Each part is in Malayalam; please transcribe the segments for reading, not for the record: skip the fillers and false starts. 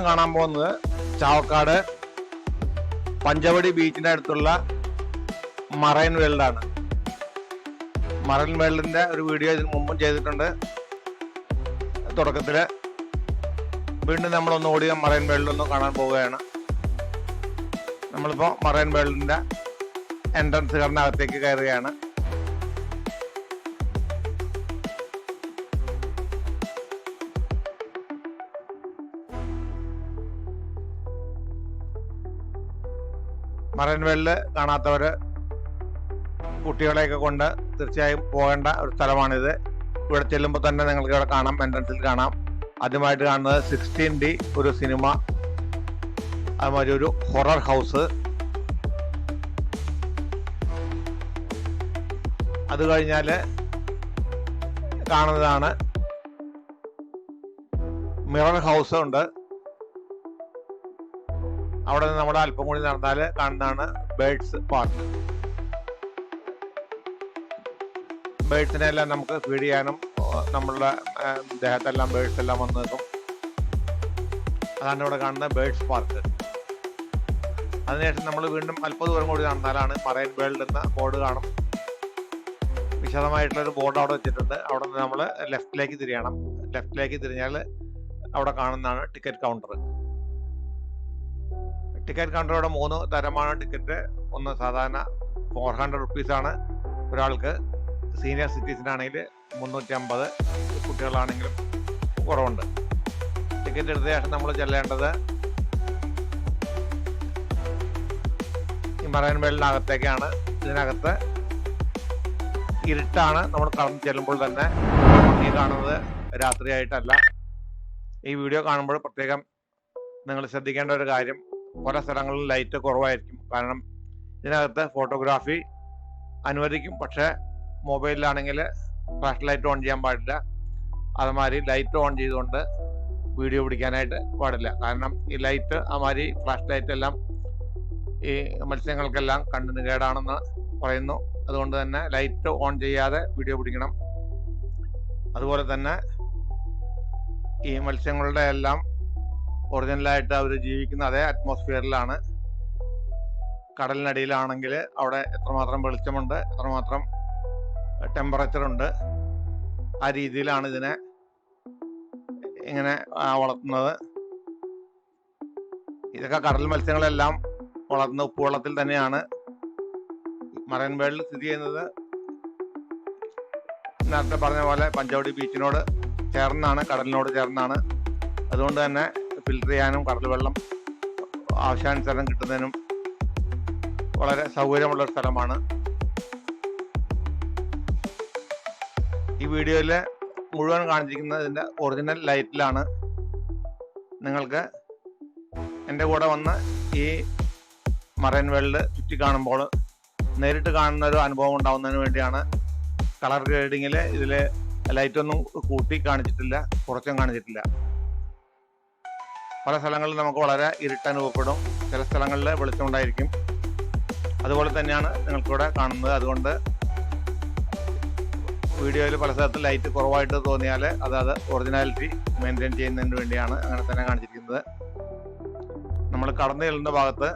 കാണാൻ പോകുന്നത് ചാവക്കാട് പഞ്ചവടി ബീച്ചിന്റെ അടുത്തുള്ള മറൈൻ വേൾഡാണ്. മറൈൻ വേൾഡിന്റെ ഒരു വീഡിയോ ഇതിന് മുമ്പും ചെയ്തിട്ടുണ്ട്. തുടക്കത്തില് വീണ്ടും നമ്മളൊന്ന് ഓടി മറൈൻ വേൾഡൊന്ന് കാണാൻ പോവുകയാണ്. നമ്മളിപ്പോൾ മറൈൻ വേൾഡിന്റെ എൻട്രൻസ് കയറിനകത്തേക്ക് കയറുകയാണ്. മറൈൻ വേൾഡ് കാണാത്തവര് കുട്ടികളെയൊക്കെ കൊണ്ട് തീർച്ചയായും പോകേണ്ട ഒരു സ്ഥലമാണിത്. ഇവിടെ ചെല്ലുമ്പോൾ തന്നെ നിങ്ങൾക്ക് ഇവിടെ കാണാം, എൻട്രൻസിൽ കാണാം. ആദ്യമായിട്ട് കാണുന്നത് 16D ഒരു സിനിമ, അതുമാതിരി ഒരു ഹൊറർ ഹൗസ്. അത് കഴിഞ്ഞാൽ കാണുന്നതാണ് മിറർ ഹൗസ് ഉണ്ട്. അവിടെ നിന്ന് നമ്മുടെ അല്പം കൂടി നടന്നാൽ കാണുന്നതാണ് ബേർഡ്സ് പാർക്ക്. ബേർഡ്സിനെ എല്ലാം നമുക്ക് ഫീഡ് ചെയ്യാനും നമ്മളുടെ ദേഹത്തെല്ലാം ബേർഡ്സ് എല്ലാം വന്ന് നിൽക്കും. അതാണ് ഇവിടെ കാണുന്ന ബേർഡ്സ് പാർക്ക്. അതിനുശേഷം നമ്മൾ വീണ്ടും അല്പം ദൂരം കൂടി നടന്നാലാണ് മറൈൻ വേൾഡ് എന്ന ബോർഡ് കാണും. വിശദമായിട്ടുള്ളൊരു ബോർഡ് അവിടെ വെച്ചിട്ടുണ്ട്. അവിടെ നിന്ന് നമ്മൾ ലെഫ്റ്റിലേക്ക് തിരിയണം. ലെഫ്റ്റിലേക്ക് തിരിഞ്ഞാൽ അവിടെ കാണുന്നതാണ് ടിക്കറ്റ് കൗണ്ടർ. ടിക്കറ്റ് കൗണ്ടറോടെ 3 തരമാണ് ടിക്കറ്റ്. ഒന്ന് സാധാരണ 400 റുപ്പീസാണ് ഒരാൾക്ക്. സീനിയർ സിറ്റിസനാണെങ്കിൽ 350, കുട്ടികളാണെങ്കിലും കുറവുണ്ട്. ടിക്കറ്റ് എടുത്ത ശേഷം നമ്മൾ ചെല്ലേണ്ടത് ഈ മറൈൻ വേൾഡിനകത്തേക്കാണ്. ഇതിനകത്ത് ഇരുട്ടാണ്. നമ്മൾ കടന്നു ചെല്ലുമ്പോൾ തന്നെ ഭംഗി കാണുന്നത് രാത്രിയായിട്ടല്ല. ഈ വീഡിയോ കാണുമ്പോൾ പ്രത്യേകം നിങ്ങൾ ശ്രദ്ധിക്കേണ്ട ഒരു കാര്യം, പല സ്ഥലങ്ങളിലും ലൈറ്റ് കുറവായിരിക്കും. കാരണം ഇതിനകത്ത് ഫോട്ടോഗ്രാഫി അനുവദിക്കും, പക്ഷേ മൊബൈലിലാണെങ്കിൽ ഫ്ലാഷ് ലൈറ്റ് ഓൺ ചെയ്യാൻ പാടില്ല. അതുമാതിരി ലൈറ്റ് ഓൺ ചെയ്തുകൊണ്ട് വീഡിയോ പിടിക്കാനായിട്ട് പാടില്ല. കാരണം ഈ ലൈറ്റ് അതുമാതിരി ഫ്ലാഷ് ലൈറ്റ് എല്ലാം ഈ മത്സ്യങ്ങൾക്കെല്ലാം കണ്ണിന് കേടാണെന്ന് പറയുന്നു. അതുകൊണ്ട് തന്നെ ലൈറ്റ് ഓൺ ചെയ്യാതെ വീഡിയോ പിടിക്കണം. അതുപോലെ തന്നെ ഈ മത്സ്യങ്ങളുടെ എല്ലാം ഒറിജിനലായിട്ട് അവർ ജീവിക്കുന്ന അതേ അറ്റ്മോസ്ഫിയറിലാണ്. കടലിനടിയിലാണെങ്കിൽ അവിടെ എത്രമാത്രം വെളിച്ചമുണ്ട്, എത്രമാത്രം ടെമ്പറേച്ചർ ഉണ്ട്, ആ രീതിയിലാണ് ഇതിനെ ഇങ്ങനെ വളർത്തുന്നത്. ഇതൊക്കെ കടൽ മത്സ്യങ്ങളെല്ലാം വളർത്തുന്ന ഉപ്പുവെള്ളത്തിൽ തന്നെയാണ്. മറൈൻ വേൾഡിൽ സ്ഥിതി ചെയ്യുന്നത് നേരത്തെ പറഞ്ഞ പോലെ പഞ്ചവടി ബീച്ചിനോട് ചേർന്നാണ്, കടലിനോട് ചേർന്നാണ്. അതുകൊണ്ട് തന്നെ ഫിൽറ്റർ ചെയ്യാനും കടൽ വെള്ളം ആവശ്യാനുസരണം കിട്ടുന്നതിനും വളരെ സൗകര്യമുള്ള സ്ഥലമാണ്. ഈ വീഡിയോയിൽ മുഴുവൻ കാണിച്ചിരിക്കുന്നത് ഇതിൻ്റെ ഒറിജിനൽ ലൈറ്റിലാണ്. നിങ്ങൾക്ക് എൻ്റെ കൂടെ വന്ന് ഈ മറൈൻ വേൾഡ് ചുറ്റി കാണുമ്പോൾ നേരിട്ട് കാണുന്ന ഒരു അനുഭവം ഉണ്ടാകുന്നതിന് വേണ്ടിയാണ്. കളർ ഗ്രേഡിങ്ങിൽ ഇതിൽ ലൈറ്റൊന്നും കൂട്ടി കാണിച്ചിട്ടില്ല, കുറച്ചും കാണിച്ചിട്ടില്ല. പല സ്ഥലങ്ങളിൽ നമുക്ക് വളരെ ഇരുട്ട് അനുഭവപ്പെടും, ചില സ്ഥലങ്ങളിൽ വെളിച്ചമുണ്ടായിരിക്കും. അതുപോലെ തന്നെയാണ് നിങ്ങൾക്കിവിടെ കാണുന്നത്. അതുകൊണ്ട് വീഡിയോയിൽ പല സ്ഥലത്തും ലൈറ്റ് കുറവായിട്ട് തോന്നിയാൽ അത് ഒറിജിനാലിറ്റി മെയിൻറ്റെയിൻ ചെയ്യുന്നതിന് വേണ്ടിയാണ് അങ്ങനെ തന്നെ കാണിച്ചിരിക്കുന്നത്. നമ്മൾ കടന്നു ചെല്ലുന്ന ഭാഗത്ത്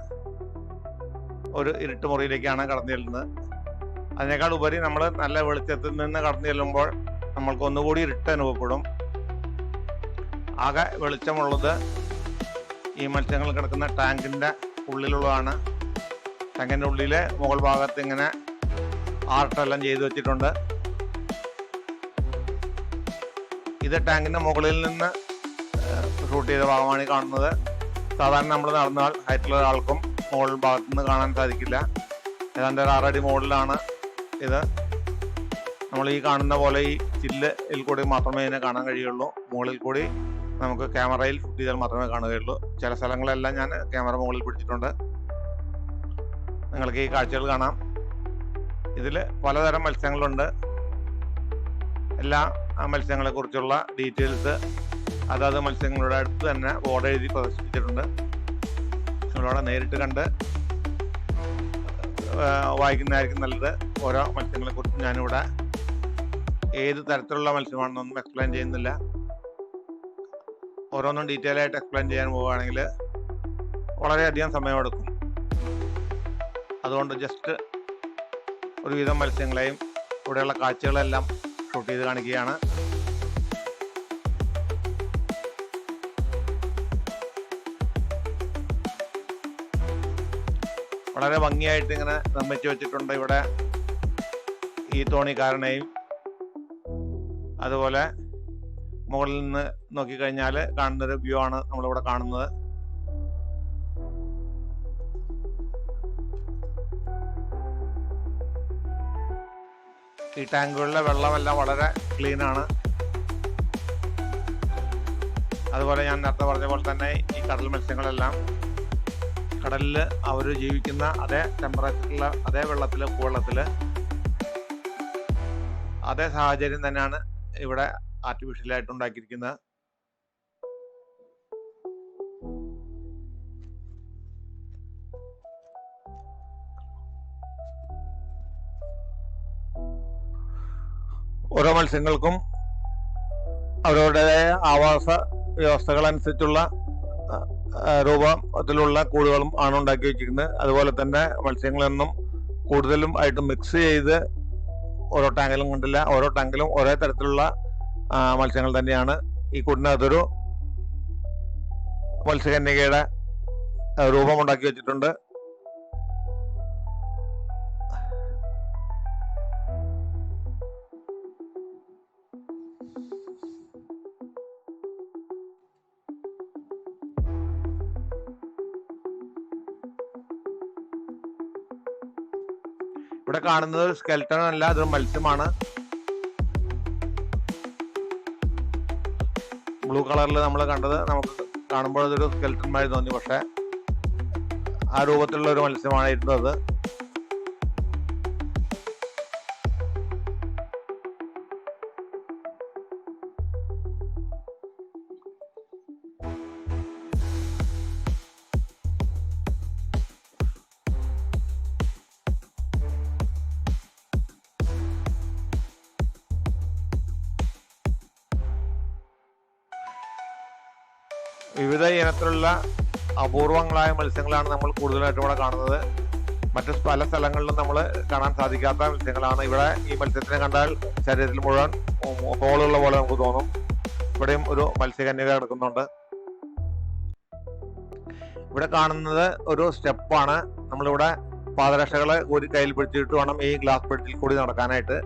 ഒരു ഇരുട്ട് മുറിയിലേക്കാണ് കടന്നു ചെല്ലുന്നത്. അതിനേക്കാൾ ഉപരി നമ്മൾ നല്ല വെളിച്ചത്തിൽ നിന്ന് കടന്നു ചെല്ലുമ്പോൾ നമ്മൾക്ക് ഒന്നുകൂടി ഇരുട്ട് അനുഭവപ്പെടും. ആകെ വെളിച്ചമുള്ളത് ഈ മത്സ്യങ്ങൾ കിടക്കുന്ന ടാങ്കിൻ്റെ ഉള്ളിലുള്ളതാണ്. ടാങ്കിൻ്റെ ഉള്ളിൽ മുകൾ ഭാഗത്ത് ഇങ്ങനെ ആർട്ടെല്ലാം ചെയ്തു വെച്ചിട്ടുണ്ട്. ഇത് ടാങ്കിൻ്റെ മുകളിൽ നിന്ന് ഷൂട്ട് ചെയ്ത ഭാഗമാണ് ഈ കാണുന്നത്. സാധാരണ നമ്മൾ നടന്നാൽ ഹൈറ്റുള്ള ഒരാൾക്കും മുകൾ ഭാഗത്തു നിന്ന് കാണാൻ സാധിക്കില്ല. ഏതാണ്ട് ഒരു 6 അടി മുകളിലാണ് ഇത്. നമ്മൾ ഈ കാണുന്ന പോലെ ഈ ചില്ലിൽ കൂടി മാത്രമേ ഇതിനെ കാണാൻ കഴിയുള്ളൂ. മുകളിൽ കൂടി നമുക്ക് ക്യാമറയിൽ ഷൂട്ട് ചെയ്താൽ മാത്രമേ കാണുകയുള്ളൂ. ചില സ്ഥലങ്ങളെല്ലാം ഞാൻ ക്യാമറ മുകളിൽ പിടിച്ചിട്ടുണ്ട്. നിങ്ങൾക്ക് ഈ കാഴ്ചകൾ കാണാം. ഇതിൽ പലതരം മത്സ്യങ്ങളുണ്ട്. എല്ലാ മത്സ്യങ്ങളെ കുറിച്ചുള്ള ഡീറ്റെയിൽസ് അതാത് മത്സ്യങ്ങളുടെ അടുത്ത് തന്നെ ബോർഡ് എഴുതി പ്രദർശിപ്പിച്ചിട്ടുണ്ട്. നിങ്ങളവിടെ നേരിട്ട് കണ്ട് വായിക്കുന്നതായിരിക്കും നല്ലത്. ഓരോ മത്സ്യങ്ങളെ കുറിച്ച് ഞാനിവിടെ ഏത് തരത്തിലുള്ള മത്സ്യമാണെന്നൊന്നും എക്സ്പ്ലെയിൻ ചെയ്യുന്നില്ല. ഓരോന്നും ഡീറ്റെയിൽ ആയിട്ട് എക്സ്പ്ലെയിൻ ചെയ്യാൻ പോവുകയാണെങ്കിൽ വളരെയധികം സമയമെടുക്കും. അതുകൊണ്ട് ജസ്റ്റ് ഒരുവിധം മത്സ്യങ്ങളെയും ഇവിടെയുള്ള കാഴ്ചകളെല്ലാം ഷൂട്ട് ചെയ്ത് കാണിക്കുകയാണ്. വളരെ ഭംഗിയായിട്ട് ഇങ്ങനെ നിർമ്മിച്ചു വെച്ചിട്ടുണ്ട് ഇവിടെ ഈ തോണിക്കാരനെയും. അതുപോലെ മുകളിൽ നിന്ന് നോക്കിക്കഴിഞ്ഞാൽ കാണുന്നൊരു വ്യൂ ആണ് നമ്മളിവിടെ കാണുന്നത്. ഈ ടാങ്കുകളിലെ വെള്ളമെല്ലാം വളരെ ക്ലീൻ ആണ്. അതുപോലെ ഞാൻ നേരത്തെ പറഞ്ഞ പോലെ തന്നെ ഈ കടൽ മത്സ്യങ്ങളെല്ലാം കടലിൽ അവർ ജീവിക്കുന്ന അതേ ടെമ്പറേച്ചറിലുള്ള അതേ ഉപ്പുവെള്ളത്തിൽ അതേ സാഹചര്യം തന്നെയാണ് ഇവിടെ ആർട്ടിഫിഷ്യലായിട്ട് ഉണ്ടാക്കിയിരിക്കുന്നത്. ഓരോ മത്സ്യങ്ങൾക്കും അവരുടേതായ ആവാസ വ്യവസ്ഥകളനുസരിച്ചുള്ള രൂപത്തിലുള്ള കൂടുകളും ആണ് ഉണ്ടാക്കി വെച്ചിരിക്കുന്നത്. അതുപോലെ തന്നെ മത്സ്യങ്ങളൊന്നും കൂടുതലും ആയിട്ട് മിക്സ് ചെയ്ത് ഓരോ ടാങ്കിലും കണ്ടില്ല. ഓരോ ടാങ്കിലും ഒരേ തരത്തിലുള്ള മത്സ്യങ്ങൾ തന്നെയാണ്. ഈ കൂടിനകത്തൊരു മത്സ്യകന്യകയുടെ രൂപം ഉണ്ടാക്കി വെച്ചിട്ടുണ്ട്. ഇവിടെ കാണുന്നത് സ്കെൽട്ടൺ അല്ല, അതൊരു മത്സ്യമാണ്. ബ്ലൂ കളറിൽ നമ്മൾ കണ്ടത് നമുക്ക് കാണുമ്പോൾ അതൊരു സ്കെൽട്ടൺ മാതിരി തോന്നി. പക്ഷെ ആ രൂപത്തിലുള്ള ഒരു മത്സ്യമാണ് ഇരുന്നത്. വിവിധ ഇനത്തിലുള്ള അപൂർവങ്ങളായ മത്സ്യങ്ങളാണ് നമ്മൾ കൂടുതലായിട്ടും ഇവിടെ കാണുന്നത്. മറ്റ് പല സ്ഥലങ്ങളിലും നമ്മൾ കാണാൻ സാധിക്കാത്ത മത്സ്യങ്ങളാണ്. ഇവിടെ ഈ മത്സ്യത്തിനെ കണ്ടാൽ ശരീരത്തിൽ മുഴുവൻ ഹോളുള്ള പോലെ നമുക്ക് തോന്നും. ഇവിടെയും ഒരു മത്സ്യകന്യക കിടക്കുന്നുണ്ട്. ഇവിടെ കാണുന്നത് ഒരു സ്റ്റെപ്പാണ്. നമ്മളിവിടെ പാദരക്ഷകളെ ഒരു കയ്യിൽ പിടിച്ചിട്ട് വേണം ഈ ഗ്ലാസ് ബ്രിഡ്ജിൽ കൂടി നടക്കാനായിട്ട്.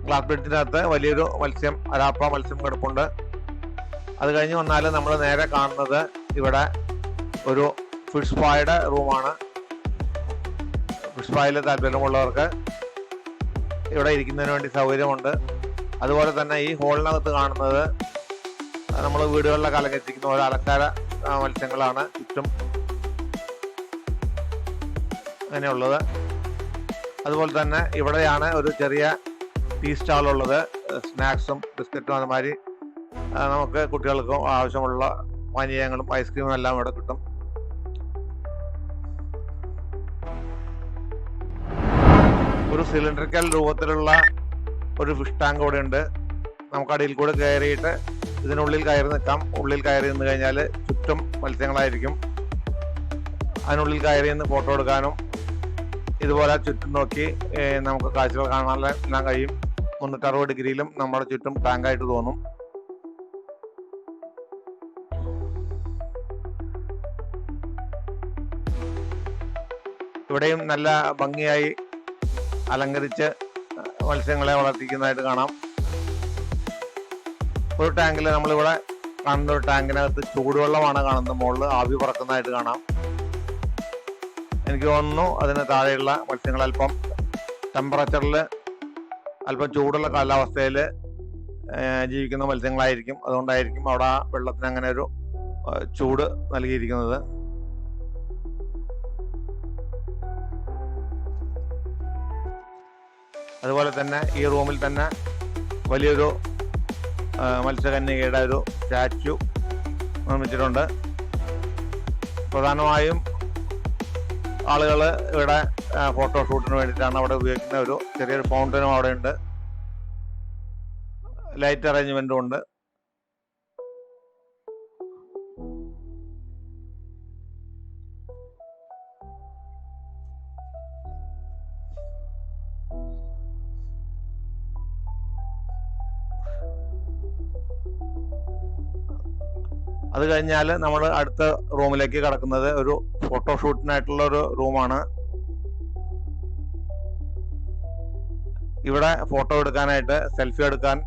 ഗ്ലാസ് ബ്രിഡ്ജിനകത്ത് വലിയൊരു മത്സ്യം, അരാപ്പ മത്സ്യം കിടപ്പുണ്ട്. അത് കഴിഞ്ഞ് വന്നാൽ നമ്മൾ നേരെ കാണുന്നത് ഇവിടെ ഒരു ഫിഷ് ഫ്രൈയുടെ റൂമാണ്. ഫിഷ് ഫ്രൈയിൽ താല്പര്യമുള്ളവർക്ക് ഇവിടെ ഇരിക്കുന്നതിന് വേണ്ടി സൗകര്യമുണ്ട്. അതുപോലെ തന്നെ ഈ ഹോളിനകത്ത് കാണുന്നത് നമ്മൾ വീടുകളിലൊക്കെ അലങ്കരിച്ചിരിക്കുന്ന ഓരോ അലങ്കാര മത്സ്യങ്ങളാണ് ചുറ്റും അങ്ങനെയുള്ളത്. അതുപോലെ തന്നെ ഇവിടെയാണ് ഒരു ചെറിയ ടീ സ്റ്റാളുള്ളത്. സ്നാക്സും ബിസ്ക്കറ്റും അതുമാതിരി നമുക്ക് കുട്ടികൾക്കും ആവശ്യമുള്ള പാനീയങ്ങളും ഐസ്ക്രീമും എല്ലാം ഇവിടെ കിട്ടും. ഒരു സിലിണ്ടറിക്കൽ രൂപത്തിലുള്ള ഒരു ഫിഷ് ടാങ്ക് ഇവിടെ ഉണ്ട്. നമുക്ക് അടിയിൽ കൂടെ കയറിയിട്ട് ഇതിനുള്ളിൽ കയറി നിൽക്കാം. ഉള്ളിൽ കയറി നിന്ന് കഴിഞ്ഞാൽ ചുറ്റും മത്സ്യങ്ങളായിരിക്കും. അതിനുള്ളിൽ കയറി നിന്ന് ഫോട്ടോ എടുക്കാനും ഇതുപോലെ ചുറ്റും നോക്കി നമുക്ക് കാഴ്ചകൾ കാണാനെല്ലാം കഴിയും. 360 ഡിഗ്രിയിലും നമ്മുടെ ചുറ്റും ടാങ്കായിട്ട് തോന്നും. ഇവിടെയും നല്ല ഭംഗിയായി അലങ്കരിച്ച് മത്സ്യങ്ങളെ വളർത്തിക്കുന്നതായിട്ട് കാണാം. ഒരു ടാങ്കിൽ നമ്മളിവിടെ കാണുന്ന ഒരു ടാങ്കിനകത്ത് ചൂടുവെള്ളമാണ് കാണുന്നത്. മുകളിൽ ആവി പറക്കുന്നതായിട്ട് കാണാം. എനിക്ക് തോന്നുന്നു അതിന് താഴെയുള്ള മത്സ്യങ്ങൾ അല്പം ടെമ്പറേച്ചറിൽ അല്പം ചൂടുള്ള കാലാവസ്ഥയിൽ ജീവിക്കുന്ന മത്സ്യങ്ങളായിരിക്കും. അതുകൊണ്ടായിരിക്കും അവിടെ ആ വെള്ളത്തിന് അങ്ങനെ ഒരു ചൂട് നൽകിയിരിക്കുന്നത്. അതുപോലെ തന്നെ ഈ റൂമിൽ തന്നെ വലിയൊരു മത്സ്യകന്യകയുടെ ഒരു സ്റ്റാച്യു നിർമ്മിച്ചിട്ടുണ്ട്. പ്രധാനമായും ആളുകൾ ഇവിടെ ഫോട്ടോഷൂട്ടിന് വേണ്ടിയിട്ടാണ് അവിടെ ഉപയോഗിക്കുന്ന ഒരു ചെറിയൊരു ഫൗണ്ടനും അവിടെ ഉണ്ട്. ലൈറ്റ് അറേഞ്ച്മെൻറ്റും ഉണ്ട്. അത് കഴിഞ്ഞാൽ നമ്മൾ അടുത്ത റൂമിലേക്ക് കടക്കുന്നത് ഒരു ഫോട്ടോഷൂട്ടിനായിട്ടുള്ള ഒരു റൂമാണ്. ഇവിടെ ഫോട്ടോ എടുക്കാനായിട്ട്, സെൽഫി എടുക്കാൻ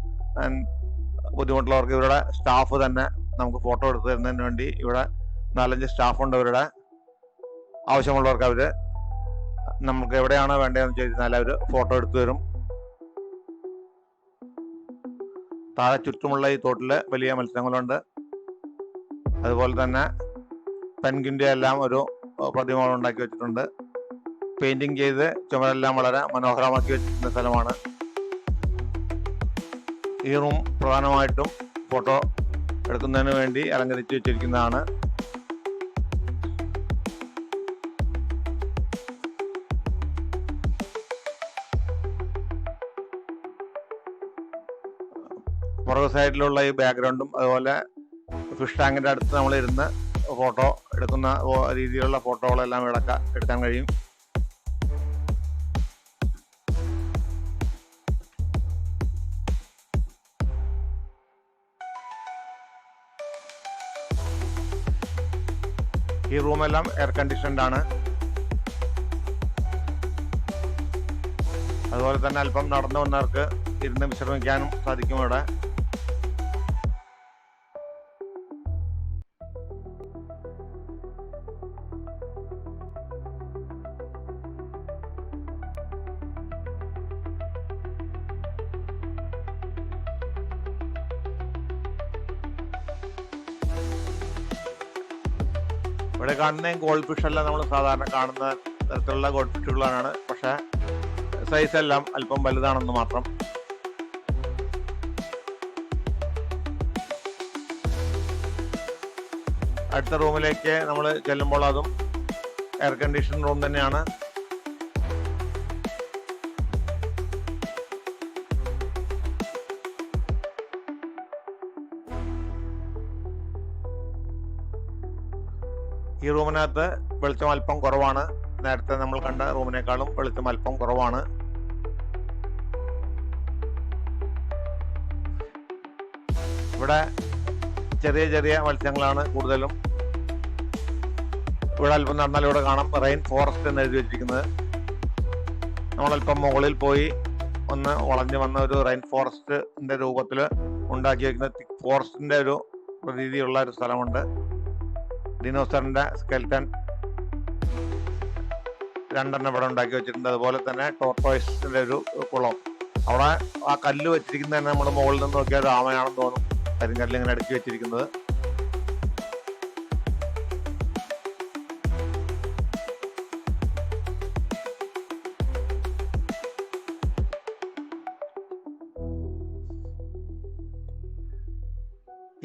ബുദ്ധിമുട്ടുള്ളവർക്ക് ഇവരുടെ സ്റ്റാഫ് തന്നെ നമുക്ക് ഫോട്ടോ എടുത്തു തരുന്നതിന് വേണ്ടി ഇവിടെ 4-5 സ്റ്റാഫുണ്ട്. ഇവരുടെ ആവശ്യമുള്ളവർക്ക് അവർ നമുക്ക് എവിടെയാണോ വേണ്ടതെന്ന് ചോദിച്ചാൽ അവർ ഫോട്ടോ എടുത്തു തരും. താഴെ ചുറ്റുമുള്ള ഈ തോട്ടിൽ വലിയ മത്സ്യങ്ങളുണ്ട്. അതുപോലെ തന്നെ പെൻഗ്വിൻ്റെ എല്ലാം ഒരു പ്രതിമകൾ ഉണ്ടാക്കി വെച്ചിട്ടുണ്ട്. പെയിന്റിങ് ചെയ്ത് ചുമരെല്ലാം വളരെ മനോഹരമാക്കി വെച്ചിരിക്കുന്ന സ്ഥലമാണ്. ഈ റൂം പ്രധാനമായിട്ടും ഫോട്ടോ എടുക്കുന്നതിന് വേണ്ടി അലങ്കരിച്ച് വെച്ചിരിക്കുന്നതാണ്. പുറകു സൈഡിലുള്ള ഈ ബാക്ക്ഗ്രൗണ്ടും അതുപോലെ ഫിഷ് ടാങ്കിൻ്റെ അടുത്ത് നമ്മൾ ഇരുന്ന് ഫോട്ടോ എടുക്കുന്ന രീതിയിലുള്ള ഫോട്ടോകളെല്ലാം ഇവിടെ എടുക്കാൻ കഴിയും. ഈ റൂമെല്ലാം എയർ കണ്ടീഷൻഡ് ആണ്. അതുപോലെ തന്നെ അല്പം നടന്നു വന്നവർക്ക് ഇരുന്ന് വിശ്രമിക്കാനും സാധിക്കും ഇവിടെ. ഇവിടെ കാണുന്ന ഗോൾഡ് ഫിഷ് എല്ലാം നമ്മൾ സാധാരണ കാണുന്ന തരത്തിലുള്ള ഗോൾഡ് ഫിഷുകളാണ്. പക്ഷെ സൈസ് എല്ലാം അല്പം വലുതാണെന്ന് മാത്രം. അടുത്ത റൂമിലേക്ക് നമ്മൾ ചെല്ലുമ്പോൾ അതും എയർ കണ്ടീഷൻ റൂം തന്നെയാണ്. ഈ റൂമിനകത്ത് വെളിച്ചം അല്പം കുറവാണ്. നേരത്തെ നമ്മൾ കണ്ട റൂമിനേക്കാളും വെളിച്ചം അല്പം കുറവാണ്. ഇവിടെ ചെറിയ ചെറിയ മത്സ്യങ്ങളാണ് കൂടുതലും. ഇവിടെ അല്പം നടന്നാൽ ഇവിടെ കാണാം റെയിൻ ഫോറസ്റ്റ് എന്ന് എഴുതി വെച്ചിരിക്കുന്നത്. നമ്മളല്പം മുകളിൽ പോയി ഒന്ന് വളഞ്ഞു വന്ന ഒരു റെയിൻ ഫോറസ്റ്റിന്റെ രൂപത്തിൽ ഉണ്ടാക്കി വെക്കുന്ന തിക് ഫോറസ്റ്റിന്റെ ഒരു പ്രതീതിയുള്ള ഒരു സ്ഥലമുണ്ട്. ഡിനോസറിന്റെ സ്കെൽറ്റൻ 2 ഇവിടെ ഉണ്ടാക്കി വെച്ചിട്ടുണ്ട്. അതുപോലെ തന്നെ ടോർട്ടോയ്സിന്റെ ഒരു കുളം. അവിടെ ആ കല്ല് വെച്ചിരിക്കുന്നത് തന്നെ നമ്മൾ മുകളിൽ നിന്ന് നോക്കിയാൽ ആമയാണെന്ന് തോന്നും. കരിങ്കല്ല് ഇങ്ങനെ അടുക്കി വെച്ചിരിക്കുന്നത്.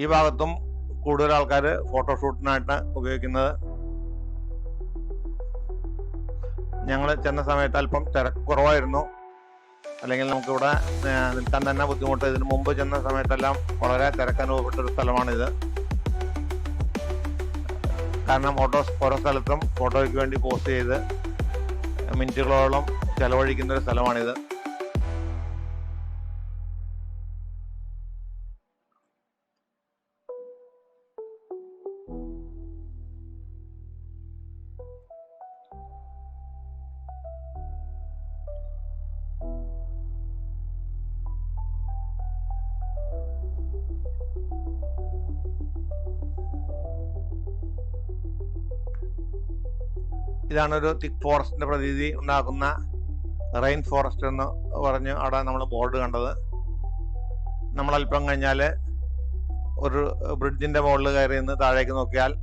ഈ ഭാഗത്തും കൂടുതൽ ആൾക്കാർ ഫോട്ടോഷൂട്ടിനായിട്ട് ഉപയോഗിക്കുന്നത്. ഞങ്ങൾ ചെന്ന സമയത്ത് അല്പം തിരക്ക് കുറവായിരുന്നു. അല്ലെങ്കിൽ നമുക്കിവിടെ നിൽക്കാൻ തന്നെ ബുദ്ധിമുട്ട്. ഇതിനു മുമ്പ് ചെന്ന സമയത്തെല്ലാം വളരെ തിരക്കനുഭവപ്പെട്ടൊരു സ്ഥലമാണിത്. കാരണം ഓരോ സ്ഥലത്തും ഫോട്ടോയ്ക്ക് വേണ്ടി പോസ്റ്റ് ചെയ്ത് മിനിറ്റുകളോളം ചെലവഴിക്കുന്ന ഒരു സ്ഥലമാണിത്. ഇതാണൊരു തിക് ഫോറസ്റ്റിന്റെ പ്രതീതി ഉണ്ടാക്കുന്ന റെയിൻ ഫോറസ്റ്റ് എന്ന് പറഞ്ഞ് അവിടെ നമ്മൾ ബോർഡ് കണ്ടത്. നമ്മളല്പം കഴിഞ്ഞാൽ ഒരു ബ്രിഡ്ജിന്റെ മുകളിൽ കയറി നിന്ന് താഴേക്ക് നോക്കിയാൽ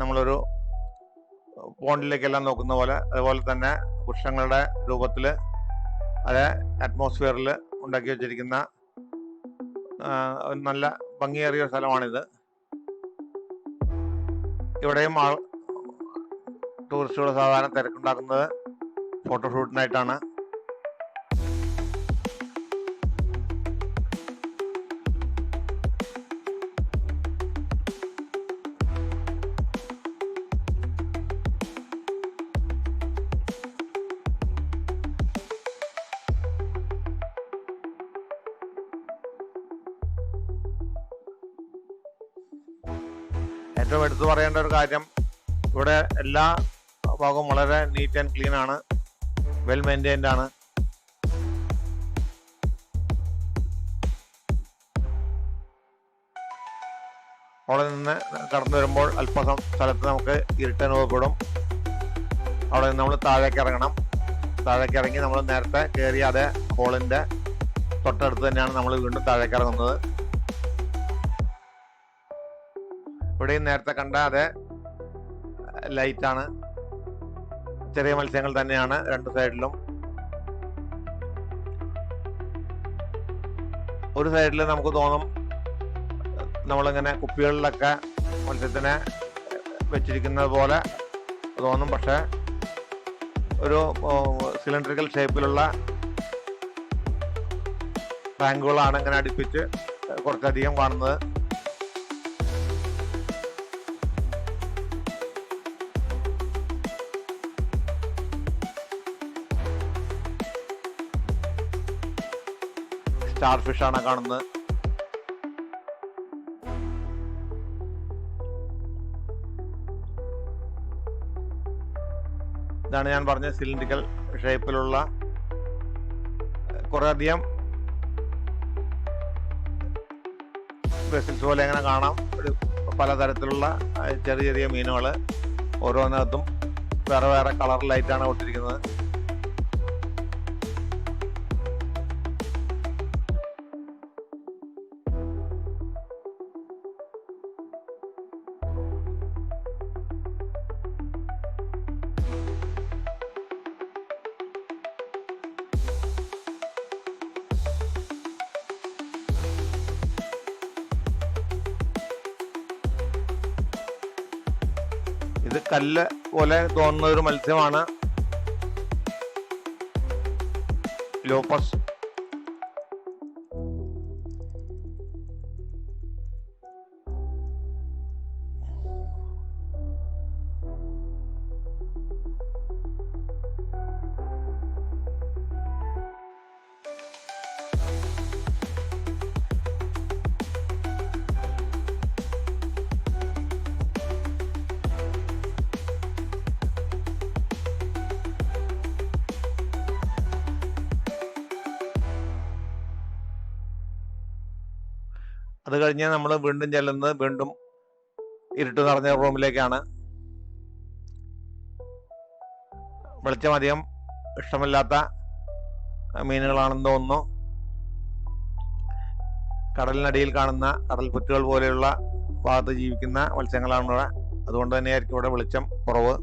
നമ്മളൊരു പോണ്ടിലേക്കെല്ലാം നോക്കുന്ന പോലെ, അതുപോലെ തന്നെ വൃക്ഷങ്ങളുടെ രൂപത്തിൽ അതേ അറ്റ്മോസ്ഫിയറിൽ ഉണ്ടാക്കി വെച്ചിരിക്കുന്ന നല്ല ഭംഗിയേറിയ സ്ഥലമാണിത്. ഇവിടെയും ടൂറിസ്റ്റുകൾ സാധാരണ തിരക്കുണ്ടാക്കുന്നത് ഫോട്ടോഷൂട്ടിനായിട്ടാണ്. ഏറ്റവും എടുത്തു പറയേണ്ട ഒരു കാര്യം, ഇവിടെ എല്ലാ ഭാഗവും വളരെ നീറ്റ് ആൻഡ് ക്ലീൻ ആണ്, വെൽ മെയിൻറ്റൈൻഡ് ആണ്. അവിടെ നിന്ന് കടന്നു വരുമ്പോൾ അല്പം സ്ഥലത്ത് നമുക്ക് ഇരുട്ട് അനുഭവപ്പെടും. അവിടെ നിന്ന് നമ്മൾ താഴേക്ക് ഇറങ്ങണം. താഴേക്ക് ഇറങ്ങി നമ്മൾ നേരത്തെ കയറിയ അതേ ഹോളിൻ്റെ തൊട്ടടുത്ത് തന്നെയാണ് നമ്മൾ വീണ്ടും താഴേക്ക് ഇറങ്ങുന്നത്. ഇവിടെയും നേരത്തെ കണ്ട അതേ ലൈറ്റാണ്. ചെറിയ മത്സ്യങ്ങൾ തന്നെയാണ് രണ്ട് സൈഡിലും. ഒരു സൈഡിൽ നമുക്ക് തോന്നും നമ്മളിങ്ങനെ കുപ്പികളിലൊക്കെ മത്സ്യത്തിനെ വെച്ചിരിക്കുന്നത് പോലെ തോന്നും. പക്ഷേ ഒരു സിലിണ്ടറിക്കൽ ഷേപ്പിലുള്ള ടാങ്കുകളാണ് ഇങ്ങനെ അടുപ്പിച്ച് കുറച്ചധികം കാണുന്നത്. സ്റ്റാർ ഫിഷാണ് കാണുന്നത്. ഇതാണ് ഞാൻ പറഞ്ഞ സിലിണ്ടറിക്കൽ ഷേപ്പിലുള്ള കുറേ അധികം വെസൽസ് പോലെ എങ്ങനെ കാണാം. ഒരു പലതരത്തിലുള്ള ചെറിയ ചെറിയ മീനുകൾ, ഓരോന്നിനകത്തും വേറെ വേറെ കളറിലായിട്ടാണ് കൊടുത്തിരിക്കുന്നത്. ഇത് കല്ല് പോലെ തോന്നുന്ന ഒരു മത്സ്യമാണ് ലോപ്പസ്. അത് കഴിഞ്ഞ് നമ്മൾ വീണ്ടും ചെല്ലുന്നത് വീണ്ടും ഇരുട്ട് നിറഞ്ഞ റൂമിലേക്കാണ്. വെളിച്ചം അധികം ഇഷ്ടമില്ലാത്ത മീനുകളാണെന്ന് തോന്നുന്നു. കടലിനടിയിൽ കാണുന്ന കടൽപ്പുറ്റുകൾ പോലെയുള്ള ഭാഗത്ത് ജീവിക്കുന്ന മത്സ്യങ്ങളാണ് ഇവിടെ. അതുകൊണ്ട് തന്നെയായിരിക്കും ഇവിടെ വെളിച്ചം കുറവ്.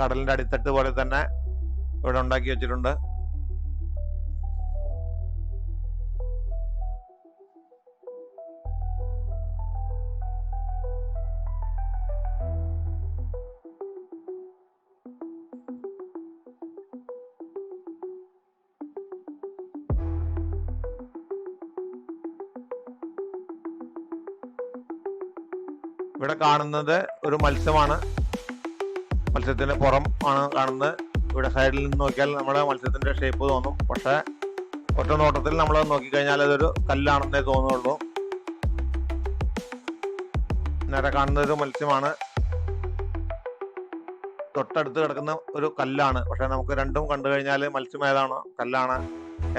കടലിൻ്റെ അടിത്തട്ട് പോലെ തന്നെ ഇവിടെ ഉണ്ടാക്കി വെച്ചിട്ടുണ്ട്. ഇവിടെ കാണുന്നത് ഒരു മത്സ്യമാണ്. മത്സ്യത്തിന്റെ പുറം ആണ് കാണുന്നത്. ഇവിടെ സൈഡിൽ നിന്ന് നോക്കിയാൽ നമ്മുടെ മത്സ്യത്തിന്റെ ഷേപ്പ് തോന്നും. പക്ഷെ ഒറ്റ നോട്ടത്തിൽ നമ്മൾ നോക്കിക്കഴിഞ്ഞാൽ അതൊരു കല്ലാണെന്നേ തോന്നുള്ളൂ. നേരെ കാണുന്ന ഒരു മത്സ്യമാണ്. തൊട്ടടുത്ത് കിടക്കുന്ന ഒരു കല്ലാണ്. പക്ഷെ നമുക്ക് രണ്ടും കണ്ടു കഴിഞ്ഞാൽ മത്സ്യം ഏതാണോ കല്ലാണ്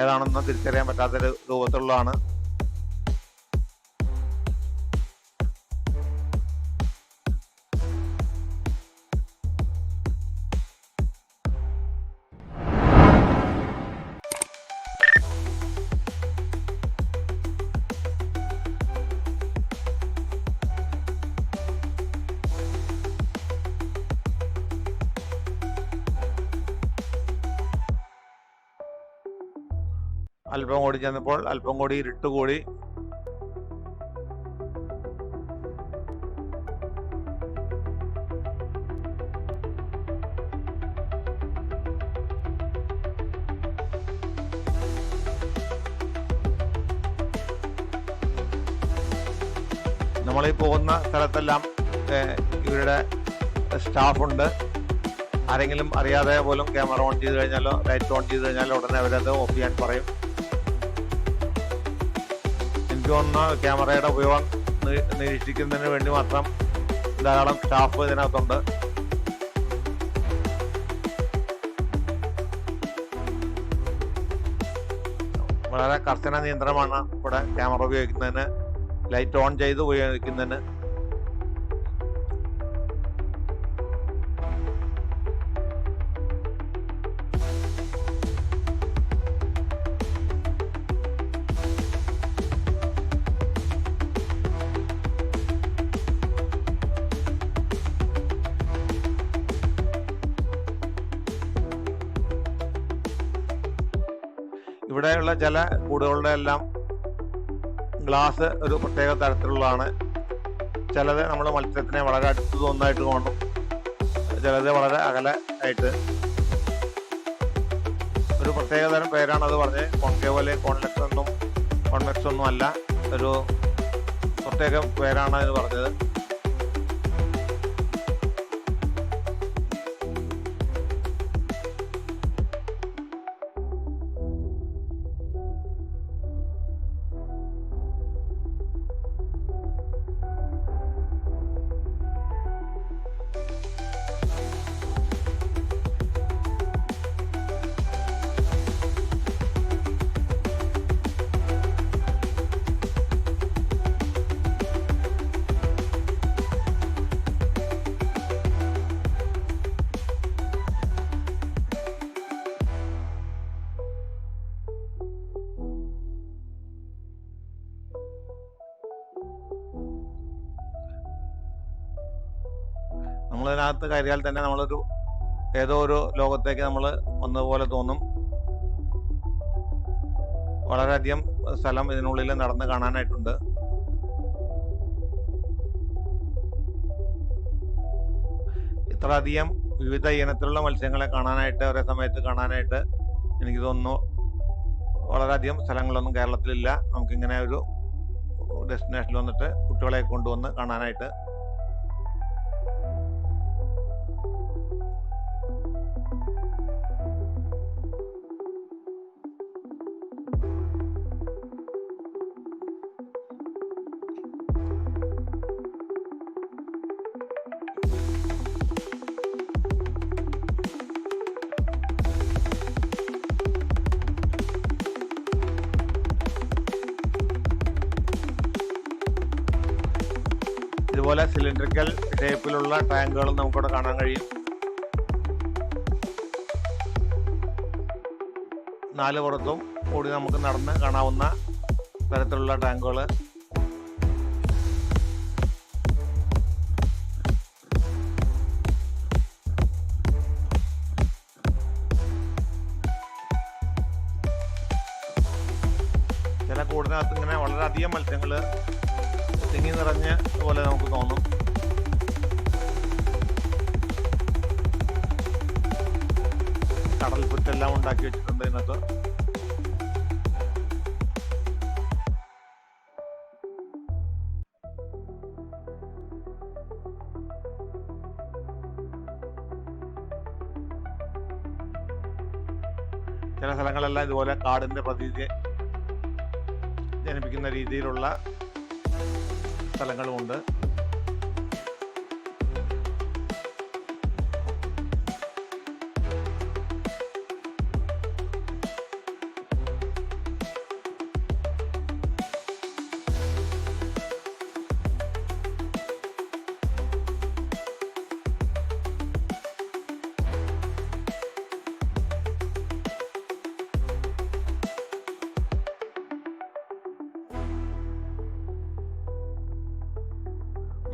ഏതാണെന്ന് തിരിച്ചറിയാൻ പറ്റാത്തൊരു രൂപത്തിലുള്ളതാണ്. അല്പം കൂടി ചെന്നപ്പോൾ അല്പം കൂടി ഇരുട്ട് കൂടി. നമ്മളീ പോകുന്ന സ്ഥലത്തെല്ലാം ഇവരുടെ സ്റ്റാഫുണ്ട്. ആരെങ്കിലും അറിയാതെ പോലും ക്യാമറ ഓൺ ചെയ്ത് കഴിഞ്ഞാലോ ലൈറ്റ് ഓൺ ചെയ്ത് കഴിഞ്ഞാലോ ഉടനെ അവരത് ഓഫ് ചെയ്യാൻ പറയും. എനിക്ക് തോന്നുന്ന ക്യാമറയുടെ ഉപയോഗം നിരീക്ഷിക്കുന്നതിന് വേണ്ടി മാത്രം ധാരാളം സ്റ്റാഫ് ഇതിനകത്തുണ്ട്. വളരെ കർശന നിയന്ത്രണമാണ് ഇവിടെ ക്യാമറ ഉപയോഗിക്കുന്നതിന്, ലൈറ്റ് ഓൺ ചെയ്ത് ഉപയോഗിക്കുന്നതിന്. ഇവിടെയുള്ള ചില കൂടുകളുടെ എല്ലാം ഗ്ലാസ് ഒരു പ്രത്യേക തരത്തിലുള്ളതാണ്. ചിലത് നമ്മൾ മത്സ്യത്തിനെ വളരെ അടുത്ത് തോന്നായിട്ട് കാണും, ചിലത് വളരെ അകലെ ആയിട്ട്. ഒരു പ്രത്യേക തരം പേരാണ് അത് പറഞ്ഞ്, കോൺകേവ് അല്ലെങ്കിൽ കോൺവെക്സ് ഒന്നും അല്ല, ഒരു പ്രത്യേക പേരാണ് അതിന് പറഞ്ഞത്. നമ്മളതിനകത്ത് കയറിയാൽ തന്നെ ഏതോ ഒരു ലോകത്തേക്ക് നമ്മൾ വന്നതുപോലെ തോന്നും. വളരെയധികം സ്ഥലം ഇതിനുള്ളിൽ നടന്ന് കാണാനായിട്ടുണ്ട്. ഇത്രയധികം വിവിധ ഇനത്തിലുള്ള മത്സ്യങ്ങളെ കാണാനായിട്ട്, ഒരേ സമയത്ത് കാണാനായിട്ട് എനിക്ക് തോന്നുന്നു വളരെയധികം സ്ഥലങ്ങളൊന്നും കേരളത്തിലില്ല. നമുക്കിങ്ങനെ ഒരു ഡെസ്റ്റിനേഷനിൽ വന്നിട്ട് കുട്ടികളെ കൊണ്ടുവന്ന് കാണാനായിട്ട്. ഇതുപോലെ സിലിണ്ടറിക്കൽ ഷേപ്പിലുള്ള ടാങ്കുകളും നമുക്കിവിടെ കാണാൻ കഴിയും. 4 പുറത്തും കൂടി നമുക്ക് നടന്ന് കാണാവുന്ന തരത്തിലുള്ള ടാങ്കുകൾ. ചില കൂടിനകത്ത് ഇങ്ങനെ വളരെയധികം മത്സ്യങ്ങൾ തിങ്ങി നിറഞ്ഞ പോലെ നമുക്ക് തോന്നും. കടൽപ്പുറ്റെല്ലാം ഉണ്ടാക്കി വെച്ചിട്ടുണ്ട് ഇതിനകത്ത്. ചില സ്ഥലങ്ങളെല്ലാം ഇതുപോലെ കാടിന്റെ പ്രതീതി ജനിപ്പിക്കുന്ന രീതിയിലുള്ള സ്ഥലങ്ങളുമുണ്ട്.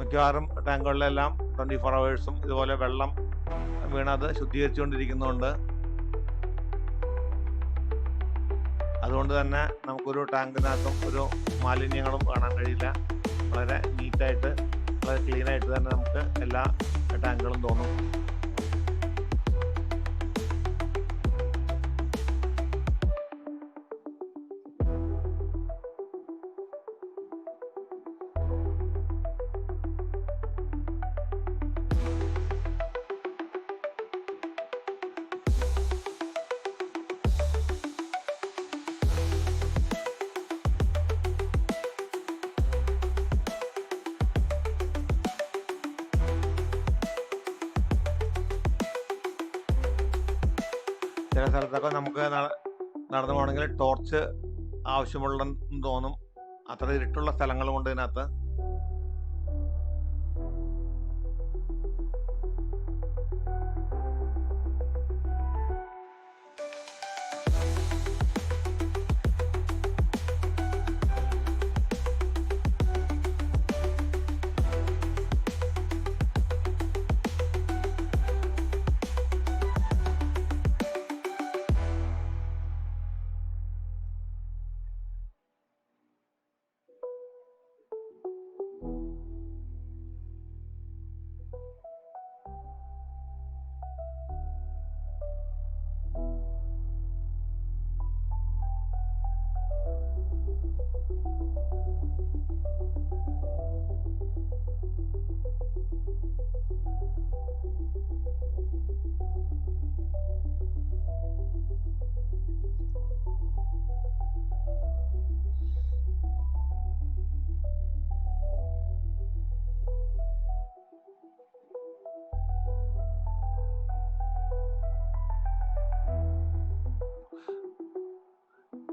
മിക്കവാറും ടാങ്കുകളിലെല്ലാം 24 hours ഇതുപോലെ വെള്ളം വീണത് ശുദ്ധീകരിച്ചുകൊണ്ടിരിക്കുന്നുണ്ട്. അതുകൊണ്ട് തന്നെ നമുക്കൊരു ടാങ്കിനകത്തും ഒരു മാലിന്യങ്ങളും കാണാൻ കഴിയില്ല. വളരെ നീറ്റായിട്ട്, വളരെ ക്ലീനായിട്ട് തന്നെ നമുക്ക് എല്ലാ ടാങ്കുകളും തോന്നും. ചില സ്ഥലത്തൊക്കെ നമുക്ക് നടന്നു പോകണമെങ്കിൽ ടോർച്ച് ആവശ്യമുള്ളതെന്ന് തോന്നും, അത്ര ഇരുട്ടുള്ള സ്ഥലങ്ങളുമുണ്ട് ഇതിനകത്ത്.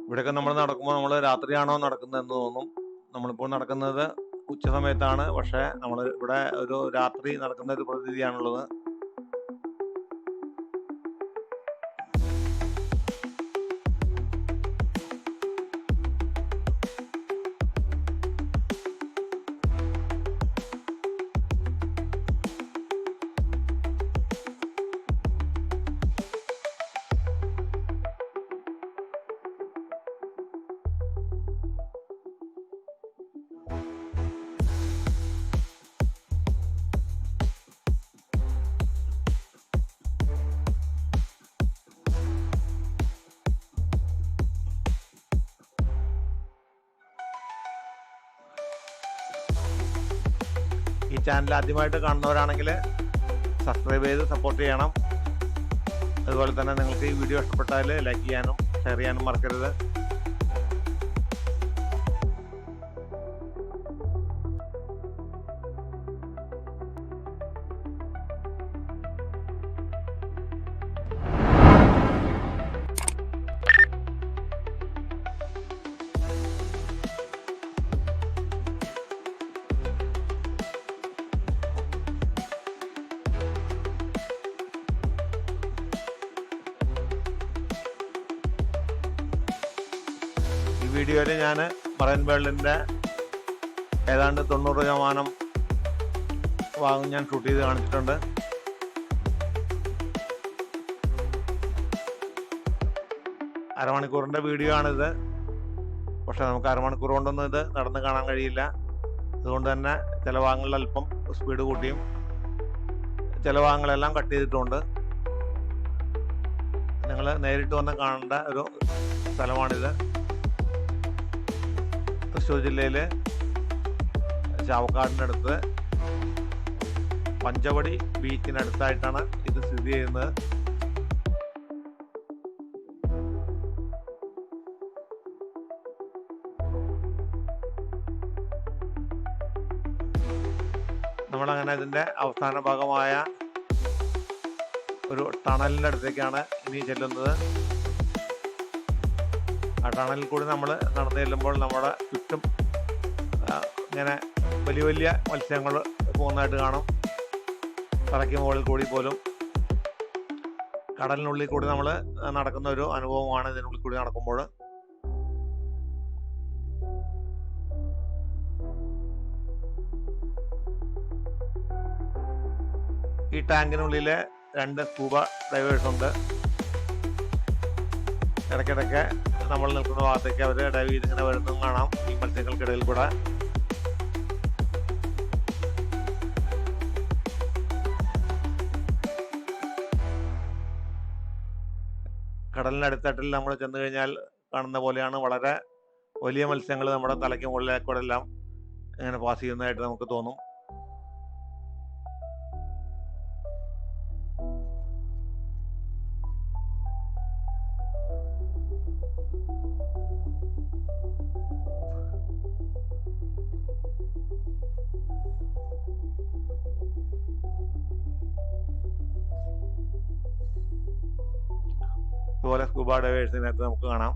ഇവിടെയൊക്കെ നമ്മൾ നടക്കുമ്പോൾ നമ്മൾ രാത്രിയാണോ നടക്കുന്നതെന്ന് തോന്നും. നമ്മളിപ്പോൾ നടക്കുന്നത് ഉച്ച സമയത്താണ്, പക്ഷേ നമ്മൾ ഇവിടെ ഒരു രാത്രി നടക്കുന്ന ഒരു പ്രതീതിയാണുള്ളത്. ഈ ചാനൽ ആദ്യമായിട്ട് കാണുന്നവരാണെങ്കിൽ സബ്സ്ക്രൈബ് ചെയ്ത് സപ്പോർട്ട് ചെയ്യണം. അതുപോലെ തന്നെ നിങ്ങൾക്ക് ഈ വീഡിയോ ഇഷ്ടപ്പെട്ടാൽ ലൈക്ക് ചെയ്യാനും ഷെയർ ചെയ്യാനും മറക്കരുത്. ഈ വീഡിയോയിൽ ഞാൻ മറൈൻ വേൾഡിൻ്റെ ഏതാണ്ട് 90% ഭാഗം ഞാൻ ഷൂട്ട് ചെയ്ത് കാണിച്ചിട്ടുണ്ട്. അരമണിക്കൂറിൻ്റെ വീഡിയോ ആണിത്. പക്ഷെ നമുക്ക് അരമണിക്കൂർ കൊണ്ടൊന്നും ഇത് നടന്ന് കാണാൻ കഴിയില്ല. അതുകൊണ്ട് തന്നെ ചില ഭാഗങ്ങളിൽ അല്പം സ്പീഡ് കൂട്ടിയും ചില ഭാഗങ്ങളെല്ലാം കട്ട് ചെയ്തിട്ടുമുണ്ട്. നിങ്ങൾ നേരിട്ട് വന്ന് കാണേണ്ട ഒരു സ്ഥലമാണിത്. തൃശ്ശൂർ ജില്ലയിലെ ചാവക്കാടിൻ്റെ അടുത്ത് പഞ്ചവടി ബീച്ചിനടുത്തായിട്ടാണ് ഇത് സ്ഥിതി ചെയ്യുന്നത്. നമ്മളങ്ങനെ ഇതിൻ്റെ അവസാന ഭാഗമായ ഒരു ടണലിൻ്റെ അടുത്തേക്കാണ് ഇനി ചെല്ലുന്നത്. ആ ടണലിൽ കൂടി നമ്മൾ നടന്നു ചെല്ലുമ്പോൾ നമ്മുടെ ചുറ്റും ഇങ്ങനെ വലിയ വലിയ മത്സ്യങ്ങൾ പോകുന്നതായിട്ട് കാണും. തലയ്ക്ക് മുകളിൽ കൂടി പോലും കടലിനുള്ളിൽ കൂടി നമ്മൾ നടക്കുന്ന ഒരു അനുഭവമാണ് ഇതിനുള്ളിൽ കൂടി നടക്കുമ്പോൾ. ഈ ടാങ്കിനുള്ളിൽ 2 സ്കൂബ ഡൈവേഴ്സ് ഉണ്ട്. ഇടയ്ക്കിടയ്ക്ക് നമ്മൾ നിൽക്കുന്ന ഭാഗത്തേക്ക് അവർ ഡൈവ് ചെയ്ത് ഇങ്ങനെ വരുന്നതും കാണാം ഈ മത്സ്യങ്ങൾക്കിടയിൽ കൂടെ. കടലിൻ്റെ അടിത്തട്ടിൽ നമ്മൾ ചെന്ന് കഴിഞ്ഞാൽ കാണുന്ന പോലെയാണ് വളരെ വലിയ മത്സ്യങ്ങൾ നമ്മുടെ തലയ്ക്ക് മുകളിലേക്കൂടെ എല്ലാം ഇങ്ങനെ പാസ് ചെയ്യുന്നതായിട്ട് നമുക്ക് തോന്നും. ഇതുപോലെ സ്കൂബ ഡൈവേഴ്സിനകത്ത് നമുക്ക് കാണാം.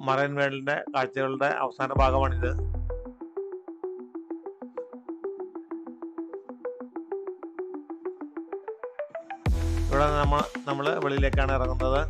മറൈൻ വേൾഡിന്റെ കാഴ്ചകളുടെ അവസാന ഭാഗമാണിത്. ഇവിടെ നമ്മൾ വെളിയിലേക്കാണ് ഇറങ്ങുന്നത്.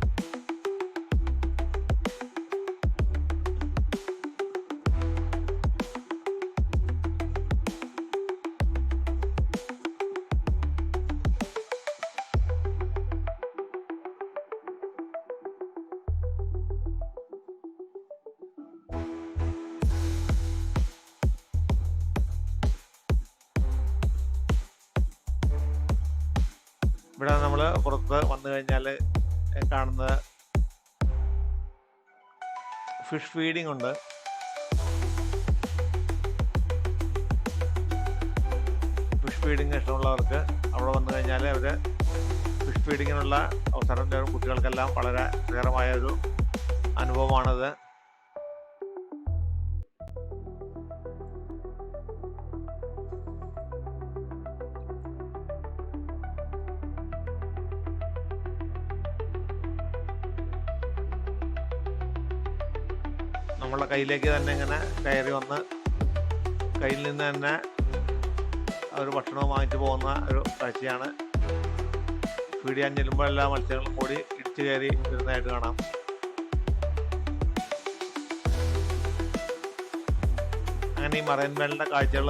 ഇവിടെ നമ്മൾ പുറത്ത് വന്നു കഴിഞ്ഞാൽ കാണുന്നത് ഫിഷ് ഫീഡിംഗ് ഉണ്ട്. ഫിഷ് ഫീഡിങ് ഇഷ്ടമുള്ളവർക്ക് അവിടെ വന്നു കഴിഞ്ഞാൽ അവർ ഫിഷ് ഫീഡിങ്ങിനുള്ള അവസരം തരും. കുട്ടികൾക്കെല്ലാം വളരെ രസകരമായ ഒരു അനുഭവമാണത്. നമ്മളുടെ കയ്യിലേക്ക് തന്നെ ഇങ്ങനെ കയറി വന്ന് കയ്യിൽ നിന്ന് തന്നെ ഒരു ഭക്ഷണവും വാങ്ങിച്ചു പോകുന്ന ഒരു കാഴ്ചയാണ്. ഫീഡ് ചെയ്യാൻ ചെല്ലുമ്പോൾ എല്ലാ മത്സ്യങ്ങളും കൂടി ഇടിച്ചു കയറി വരുന്നതായിട്ട് കാണാം. അങ്ങനെ ഈ മറൈൻ വേൾഡിൻ്റെ കാഴ്ചകൾ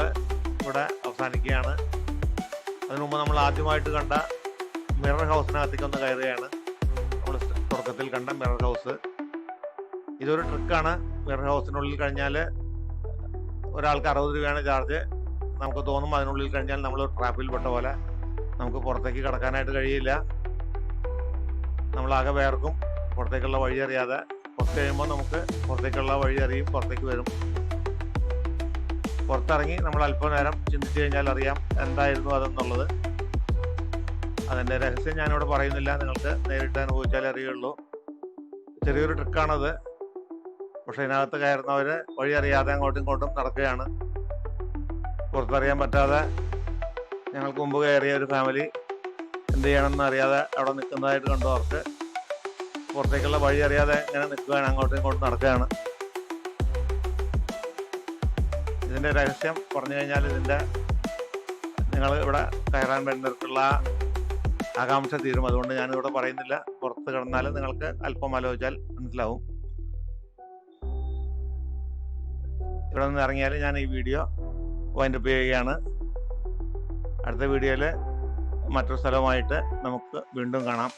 ഇവിടെ അവസാനിക്കുകയാണ്. അതിനു മുമ്പ് നമ്മൾ ആദ്യമായിട്ട് കണ്ട മിറർ ഹൗസിനകത്തേക്ക് ഒന്ന് കയറുകയാണ്. നമ്മൾ തുടക്കത്തിൽ കണ്ട മിറർ ഹൗസ് ഇതൊരു ട്രിക്കാണ്. മിറർ ഹൗസിനുള്ളിൽ കഴിഞ്ഞാൽ ഒരാൾക്ക് 60 രൂപയാണ് ചാർജ്. നമുക്ക് തോന്നും അതിനുള്ളിൽ കഴിഞ്ഞാൽ നമ്മൾ ട്രാപ്പിൽ പെട്ട പോലെ നമുക്ക് പുറത്തേക്ക് കടക്കാനായിട്ട് കഴിയില്ല. നമ്മളാകെ വേർക്കും പുറത്തേക്കുള്ള വഴി അറിയാതെ. കുറച്ച് കഴിയുമ്പോൾ നമുക്ക് പുറത്തേക്കുള്ള വഴി അറിയും, പുറത്തേക്ക് വരും. പുറത്തിറങ്ങി നമ്മൾ അല്പനേരം ചിന്തിച്ചു കഴിഞ്ഞാൽ അറിയാം എന്തായിരുന്നു അതെന്നുള്ളത്. അതിൻ്റെ രഹസ്യം ഞാനിവിടെ പറയുന്നില്ല, നിങ്ങൾക്ക് നേരിട്ട് അനുഭവിച്ചാലേ അറിയുള്ളൂ. ചെറിയൊരു ട്രിക്കാണത്. പക്ഷെ ഇതിനകത്ത് കയറുന്നവർ വഴി അറിയാതെ അങ്ങോട്ടും ഇങ്ങോട്ടും നടക്കുകയാണ്. പുറത്തറിയാൻ പറ്റാതെ ഞങ്ങൾക്ക് മുമ്പ് കയറിയ ഒരു ഫാമിലി എന്ത് ചെയ്യണമെന്ന് അറിയാതെ അവിടെ നിൽക്കുന്നതായിട്ട് കണ്ടു. അവർക്ക് പുറത്തേക്കുള്ള വഴി അറിയാതെ ഇങ്ങനെ നിൽക്കുകയാണ്, അങ്ങോട്ടും ഇങ്ങോട്ടും നടക്കുകയാണ്. ഇതിൻ്റെ രഹസ്യം പറഞ്ഞു കഴിഞ്ഞാൽ നിങ്ങൾ ഇവിടെ കയറാൻ വരുന്നവർക്കുള്ള ആകാംക്ഷ തീരും. അതുകൊണ്ട് ഞാനിവിടെ പറയുന്നില്ല. പുറത്ത് കിടന്നാൽ നിങ്ങൾക്ക് അല്പം ആലോചിച്ചാൽ മനസ്സിലാവും. ഇവിടെ നിന്ന് ഇറങ്ങിയാൽ ഞാൻ ഈ വീഡിയോ വൈൻഡപ്പ് ചെയ്യുകയാണ്. അടുത്ത വീഡിയോയിൽ മറ്റൊരു സ്ഥലവുമായിട്ട് നമുക്ക് വീണ്ടും കാണാം.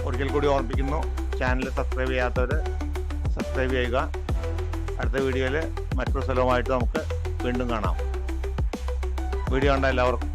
ഒരിക്കൽ കൂടി ഓർമ്മിപ്പിക്കുന്നു, ചാനൽ സബ്സ്ക്രൈബ് ചെയ്യാത്തവർ സബ്സ്ക്രൈബ് ചെയ്യുക. അടുത്ത വീഡിയോയിൽ മറ്റൊരു സ്ഥലവുമായിട്ട് നമുക്ക് വീണ്ടും കാണാം. വീഡിയോ കണ്ട എല്ലാവർക്കും